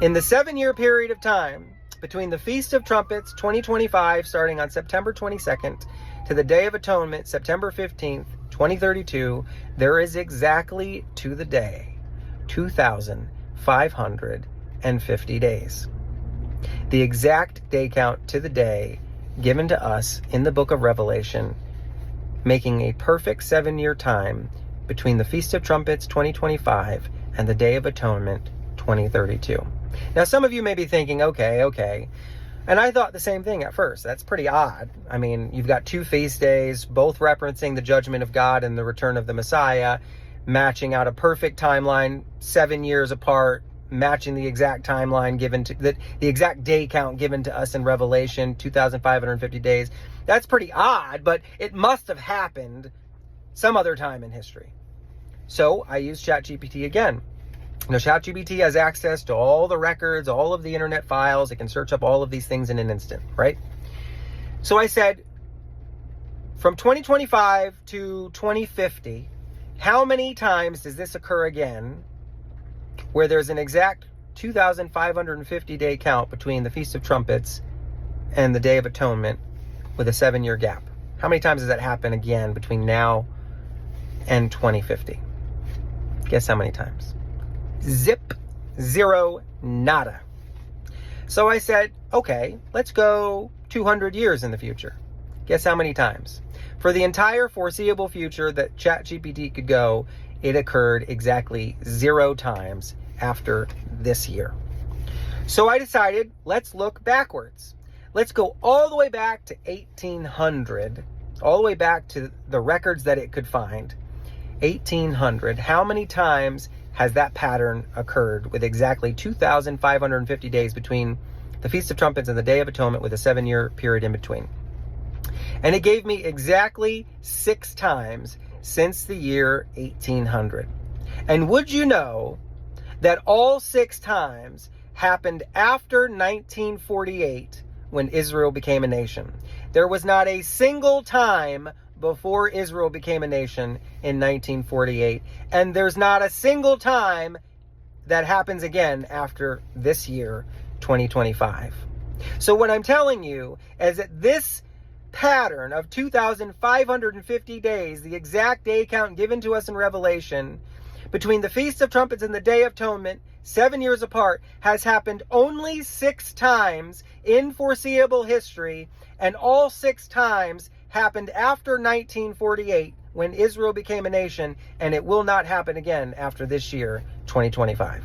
In the 7-year period of time between the Feast of Trumpets 2025, starting on September 22nd, to the Day of Atonement, September 15th, 2032, there is exactly to the day 2,550 days. The exact day count to the day given to us in the book of Revelation, making a perfect 7-year time between the Feast of Trumpets 2025 and the Day of Atonement 2032. Now, some of you may be thinking, okay. And I thought the same thing at first. That's pretty odd. I mean, you've got two feast days, both referencing the judgment of God and the return of the Messiah, matching out a perfect timeline, 7 years apart, matching the exact timeline given to the exact day count given to us in Revelation, 2,550 days. That's pretty odd, but it must have happened some other time in history. So I used ChatGPT again. Now, ChatGPT has access to all the records, all of the internet files. It can search up all of these things in an instant, right? So I said, from 2025 to 2050, how many times does this occur again where there's an exact 2,550 day count between the Feast of Trumpets and the Day of Atonement with a 7-year gap? How many times does that happen again between now and 2050? Guess how many times? Zip, zero, nada. So I said, okay, let's go 200 years in the future. Guess how many times? For the entire foreseeable future that ChatGPT could go, it occurred exactly 0 times after this year. So I decided, let's look backwards. Let's go all the way back to 1800, all the way back to the records that it could find. 1800, how many times has that pattern occurred with exactly 2,550 days between the Feast of Trumpets and the Day of Atonement with a 7-year period in between? And it gave me exactly 6 times since the year 1800. And would you know that all 6 times happened after 1948 when Israel became a nation? There was not a single time before Israel became a nation in 1948. And there's not a single time that happens again after this year, 2025. So what I'm telling you is that this pattern of 2,550 days, the exact day count given to us in Revelation, between the Feast of Trumpets and the Day of Atonement, 7 years apart, has happened only 6 times in foreseeable history, and all 6 times happened after 1948 when Israel became a nation, and it will not happen again after this year, 2025.